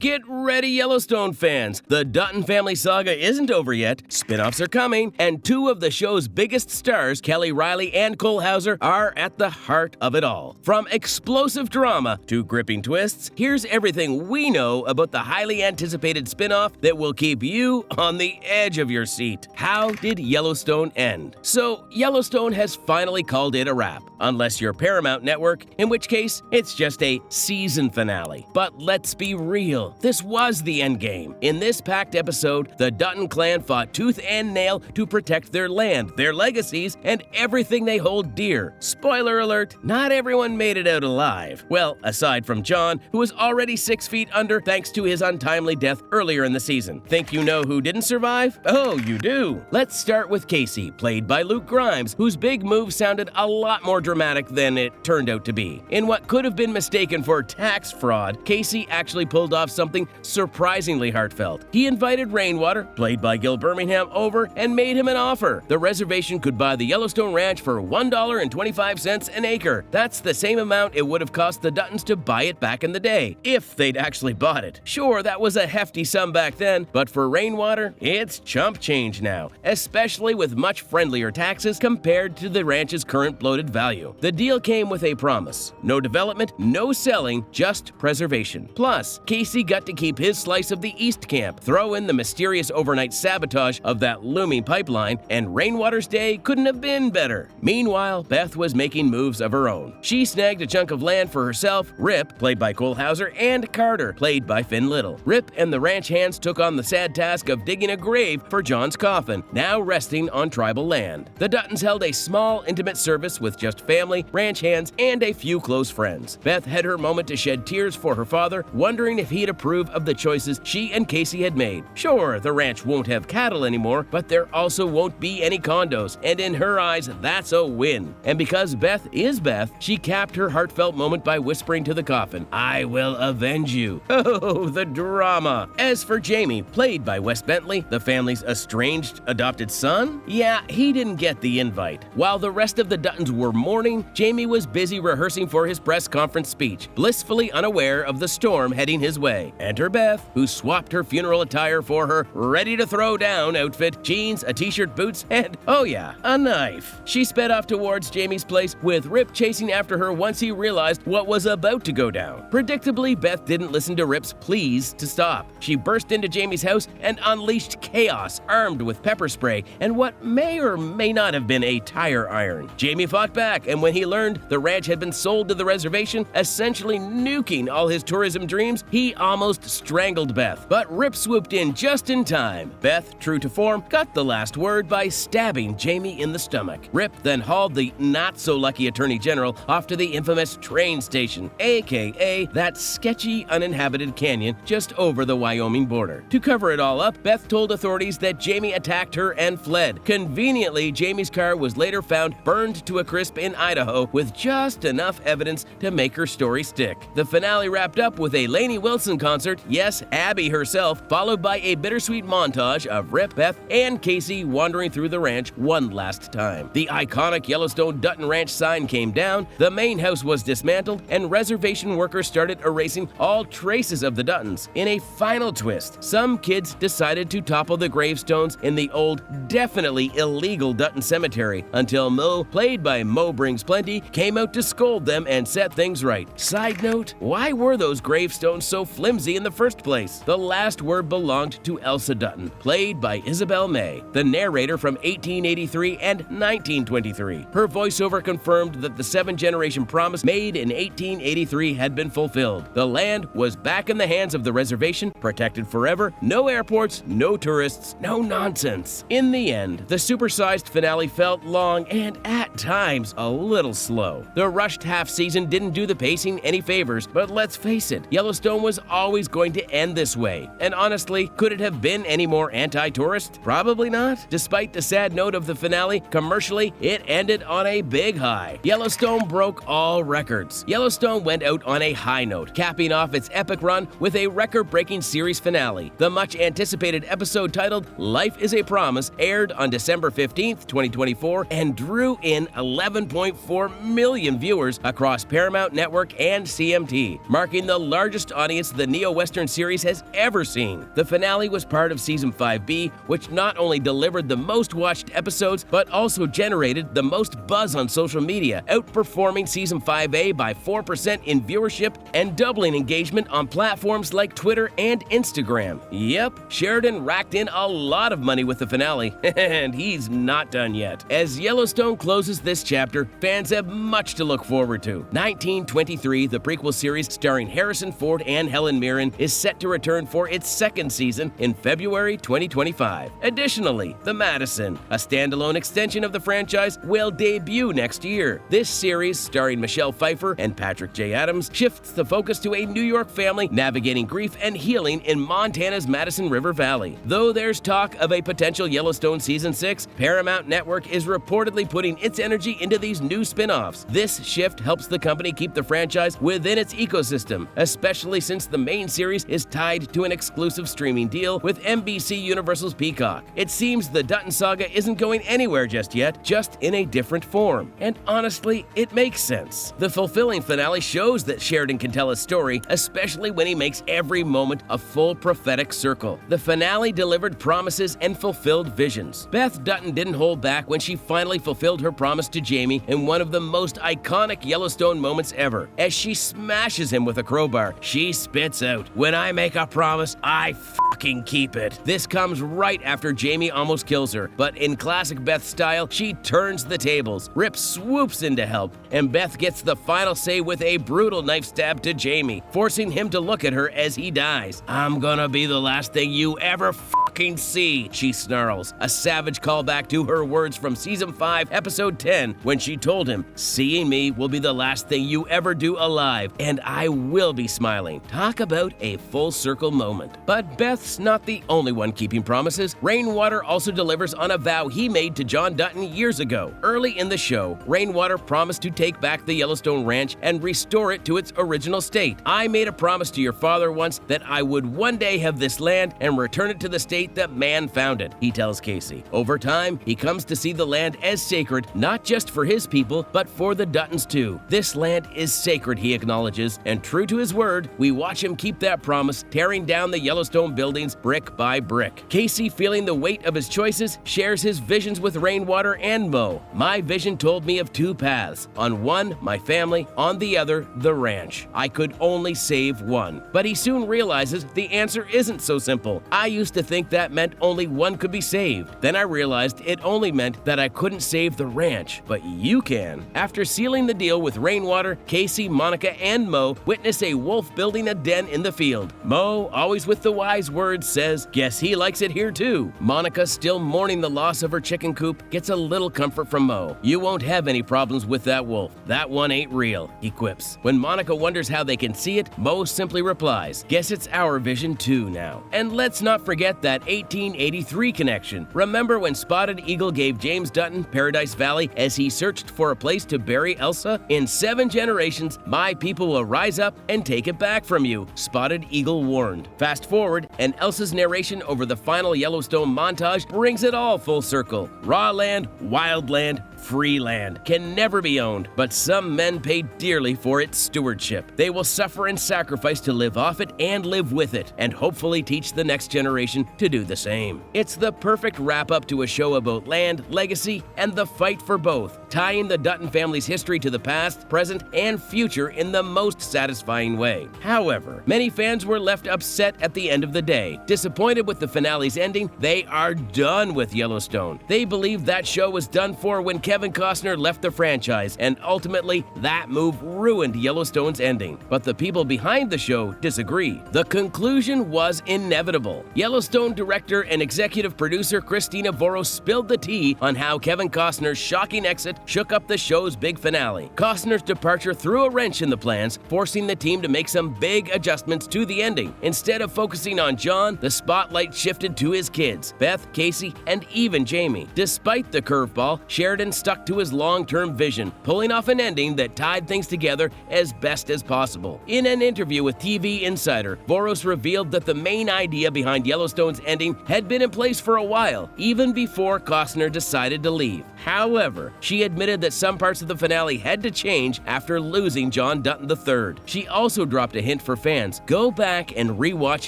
Get ready, Yellowstone fans! The Dutton family saga isn't over yet. Spinoffs are coming, and two of the show's biggest stars, Reilly and Hauser, are at the heart of it all. From explosive drama to gripping twists, here's everything we know about the highly anticipated spinoff that will keep you on the edge of your seat. How did Yellowstone end? So, Yellowstone has finally called it a wrap, unless you're Paramount Network, in which case it's just a season finale. But let's be real. This was the endgame. In this packed episode, the Dutton clan fought tooth and nail to protect their land, their legacies, and everything they hold dear. Spoiler alert, not everyone made it out alive. Well, aside from John, who was already 6 feet under thanks to his untimely death earlier in the season. Think you know who didn't survive? Oh, you do. Let's start with Casey, played by Luke Grimes, whose big move sounded a lot more dramatic than it turned out to be. In what could have been mistaken for tax fraud, Casey actually pulled off something surprisingly heartfelt. He invited Rainwater, played by Gil Birmingham, over and made him an offer. The reservation could buy the Yellowstone Ranch for $1.25 an acre. That's the same amount it would have cost the Duttons to buy it back in the day, if they'd actually bought it. Sure, that was a hefty sum back then, but for Rainwater, it's chump change now, especially with much friendlier taxes compared to the ranch's current bloated value. The deal came with a promise: no development, no selling, just preservation. Plus, Casey got to keep his slice of the East Camp. Throw in the mysterious overnight sabotage of that looming pipeline, and Rainwater's day couldn't have been better. Meanwhile, Beth was making moves of her own. She snagged a chunk of land for herself, Rip, played by Hauser, and Carter, played by Finn Little. Rip and the ranch hands took on the sad task of digging a grave for John's coffin, now resting on tribal land. The Duttons held a small, intimate service with just family, ranch hands, and a few close friends. Beth had her moment to shed tears for her father, wondering if he'd approve of the choices she and Casey had made. Sure, the ranch won't have cattle anymore, but there also won't be any condos, and in her eyes, that's a win. And because Beth is Beth, she capped her heartfelt moment by whispering to the coffin, "I will avenge you." Oh, the drama. As for Jamie, played by Wes Bentley, the family's estranged adopted son, yeah, he didn't get the invite. While the rest of the Duttons were mourning, Jamie was busy rehearsing for his press conference speech, blissfully unaware of the storm heading his way. Enter Beth, who swapped her funeral attire for her ready-to-throw-down outfit, jeans, a t-shirt, boots, and, oh yeah, a knife. She sped off towards Jamie's place, with Rip chasing after her once he realized what was about to go down. Predictably, Beth didn't listen to Rip's pleas to stop. She burst into Jamie's house and unleashed chaos, armed with pepper spray and what may or may not have been a tire iron. Jamie fought back, and when he learned the ranch had been sold to the reservation, essentially nuking all his tourism dreams, he almost strangled Beth. But Rip swooped in just in time. Beth, true to form, got the last word by stabbing Jamie in the stomach. Rip then hauled the not-so-lucky Attorney General off to the infamous train station, aka that sketchy, uninhabited canyon just over the Wyoming border. To cover it all up, Beth told authorities that Jamie attacked her and fled. Conveniently, Jamie's car was later found burned to a crisp in Idaho, with just enough evidence to make her story stick. The finale wrapped up with a Lainey Wilson concert, yes, Abby herself, followed by a bittersweet montage of Rip, Beth, and Casey wandering through the ranch one last time. The iconic Yellowstone Dutton Ranch sign came down, the main house was dismantled, and reservation workers started erasing all traces of the Duttons. In a final twist, some kids decided to topple the gravestones in the old, definitely illegal Dutton cemetery, until Mo, played by Mo Brings Plenty, came out to scold them and set things right. Side note, why were those gravestones so flimsy in the first place? The last word belonged to Elsa Dutton, played by Isabel May, the narrator from 1883 and 1923. Her voiceover confirmed that the seven-generation promise made in 1883 had been fulfilled. The land was back in the hands of the reservation, protected forever, no airports, no tourists, no nonsense. In the end, the supersized finale felt long and, at times, a little slow. The rushed half-season didn't do the pacing any favors, but let's face it, Yellowstone was always going to end this way. And honestly, could it have been any more anti-tourist? Probably not. Despite the sad note of the finale, commercially, it ended on a big high. Yellowstone broke all records. Yellowstone went out on a high note, capping off its epic run with a record-breaking series finale. The much-anticipated episode titled Life is a Promise aired on December 15th, 2024, and drew in 11.4 million viewers across Paramount Network and CMT, marking the largest audience the neo-Western series has ever seen. The finale was part of Season 5B, which not only delivered the most watched episodes, but also generated the most buzz on social media, outperforming Season 5A by 4% in viewership and doubling engagement on platforms like Twitter and Instagram. Yep, Sheridan racked in a lot of money with the finale, and he's not done yet. As Yellowstone closes this chapter, fans have much to look forward to. 1923, the prequel series starring Harrison Ford and Helen Mirren, is set to return for its second season in February 2025. Additionally, The Madison, a standalone extension of the franchise, will debut next year. This series, starring Michelle Pfeiffer and Patrick J. Adams, shifts the focus to a New York family navigating grief and healing in Montana's Madison River Valley. Though there's talk of a potential Yellowstone Season 6, Paramount Network is reportedly putting its energy into these new spin-offs. This shift helps the company keep the franchise within its ecosystem, especially since the main series is tied to an exclusive streaming deal with NBC Universal's Peacock. It seems the Dutton saga isn't going anywhere just yet, just in a different form. And honestly, it makes sense. The fulfilling finale shows that Sheridan can tell a story, especially when he makes every moment a full prophetic circle. The finale delivered promises and fulfilled visions. Beth Dutton didn't hold back when she finally fulfilled her promise to Jamie in one of the most iconic Yellowstone moments ever. As she smashes him with a crowbar, she spits out, "When I make a promise, I fucking keep it." This comes right after Jamie almost kills her, but in classic Beth style, she turns the tables. Rip swoops in to help, and Beth gets the final say with a brutal knife stab to Jamie, forcing him to look at her as he dies. "I'm gonna be the last thing you ever fucking see," she snarls, a savage callback to her words from Season 5, Episode 10, when she told him, "Seeing me will be the last thing you ever do alive, and I will be smiling." Talk about a full circle moment. But Beth's not the only one keeping promises. Rainwater also delivers on a vow he made to John Dutton years ago. Early in the show, Rainwater promised to take back the Yellowstone Ranch and restore it to its original state. "I made a promise to your father once that I would one day have this land and return it to the state that man found it," he tells Casey. Over time, he comes to see the land as sacred, not just for his people, but for the Duttons too. "This land is sacred," he acknowledges, and true to his word, we watch him keep that promise, tearing down the Yellowstone buildings brick by brick. Casey, feeling the weight of his choices, shares his visions with Rainwater and Mo. "My vision told me of two paths. On one, my family, on the other, the ranch. I could only save one." But he soon realizes the answer isn't so simple. "I used to think that meant only one could be saved. Then I realized it only meant that I couldn't save the ranch, but you can." After sealing the deal with Rainwater, Casey, Monica, and Mo witness a wolf building a den in the field. Mo, always with the wise words, says, "Guess he likes it here too." Monica, still mourning the loss of her chicken coop, gets a little comfort from Mo. "You won't have any problems with that wolf. That one ain't real," he quips. When Monica wonders how they can see it, Mo simply replies, "Guess it's our vision too now." And let's not forget that 1883 connection. Remember when Spotted Eagle gave James Dutton Paradise Valley as he searched for a place to bury Elsa? "In 7 generations, my people will rise up and take it back from you," Spotted Eagle warned. Fast forward, and Elsa's narration over the final Yellowstone montage brings it all full circle. Raw land, wild land, free land can never be owned, but some men pay dearly for its stewardship. They will suffer and sacrifice to live off it and live with it, and hopefully teach the next generation to do the same. It's the perfect wrap-up to a show about land, legacy, and the fight for both, tying the Dutton family's history to the past, present, and future in the most satisfying way. However, many fans were left upset at the end of the day. Disappointed with the finale's ending, they are done with Yellowstone. They believe that show was done for when Kevin Costner left the franchise, and ultimately, that move ruined Yellowstone's ending. But the people behind the show disagree. The conclusion was inevitable. Yellowstone director and executive producer Christina Voros spilled the tea on how Kevin Costner's shocking exit shook up the show's big finale. Costner's departure threw a wrench in the plans, forcing the team to make some big adjustments to the ending. Instead of focusing on John, the spotlight shifted to his kids, Beth, Casey, and even Jamie. Despite the curveball, Sheridan stuck to his long-term vision, pulling off an ending that tied things together as best as possible. In an interview with TV Insider, Voros revealed that the main idea behind Yellowstone's ending had been in place for a while, even before Costner decided to leave. However, she admitted that some parts of the finale had to change after losing John Dutton III. She also dropped a hint for fans fans, go back and rewatch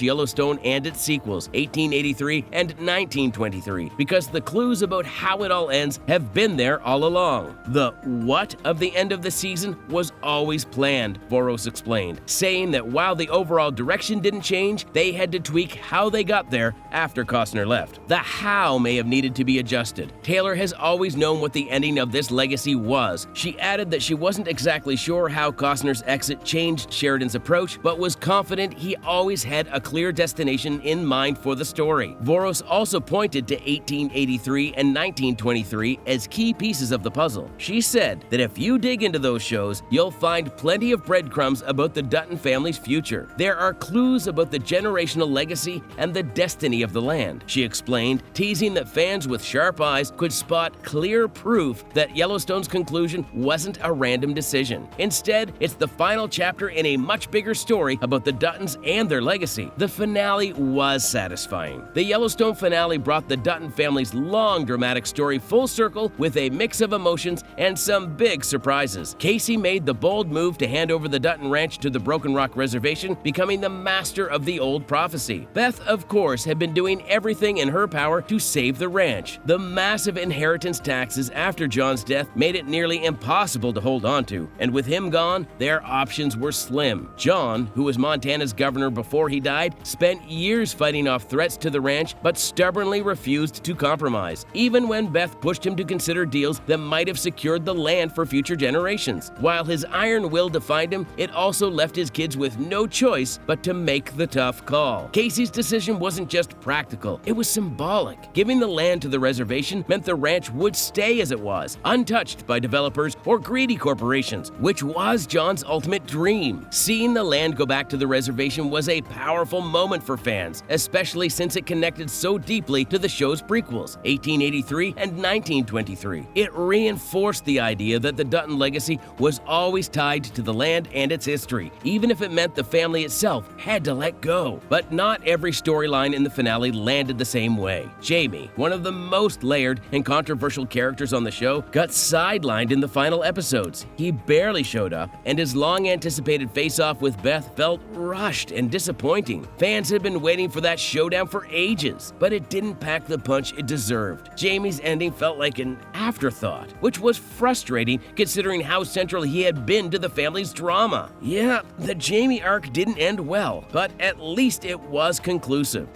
Yellowstone and its sequels, 1883 and 1923, because the clues about how it all ends have been there all along. The what of the end of the season was always planned, Voros explained, saying that while the overall direction didn't change, they had to tweak how they got there after Costner left. The how may have needed to be adjusted. Taylor has always known what the ending of this legacy was. She added that she wasn't exactly sure how Costner's exit changed Sheridan's approach, but was confident he always had a clear destination in mind for the story. Voros also pointed to 1883 and 1923 as key pieces of the puzzle. She said that if you dig into those shows, you'll find plenty of breadcrumbs about the Dutton family's future. There are clues about the generational legacy and the destiny of the land, she explained, teasing that fans with sharp eyes could spot clear proof that Yellowstone's conclusion wasn't a random decision. Instead, it's the final chapter in a much bigger story about the Duttons and their legacy. The finale was satisfying. The Yellowstone finale brought the Dutton family's long dramatic story full circle with a mix of emotions and some big surprises. Casey made the bold move to hand over the Dutton Ranch to the Broken Rock Reservation, becoming the master of the old prophecy. Beth, of course, had been doing everything in her power to save the ranch. The massive inheritance taxes after John's death made it nearly impossible to hold on to, and with him gone, their options were slim. John, who was Montana's governor before he died, spent years fighting off threats to the ranch, but stubbornly refused to compromise, even when Beth pushed him to consider deals that might have secured the land for future generations. While his iron will defined him, it also left his kids with no choice but to make the tough call. Casey's decision wasn't just practical, it was symbolic. Giving the land to the reservation meant the ranch would stay as it was, untouched by developers or greedy corporations, which was John's ultimate dream. Seeing the land go back to the reservation was a powerful moment for fans, especially since it connected so deeply to the show's prequels, 1883 and 1923. It reinforced the idea that the Dutton legacy was always tied to the land and its history, even if it meant the family itself had to let go. But not every storyline in the finale landed the same way. Jamie, one of the most layered and controversial characters on the show, got sidelined in the final episodes. He barely showed up, and his long-anticipated face-off with Beth felt rushed and disappointing. Fans had been waiting for that showdown for ages, but it didn't pack the punch it deserved. Jamie's ending felt like an afterthought, which was frustrating considering how central he had been to the family's drama. Yeah, the Jamie arc didn't end well, but at least it was conclusive.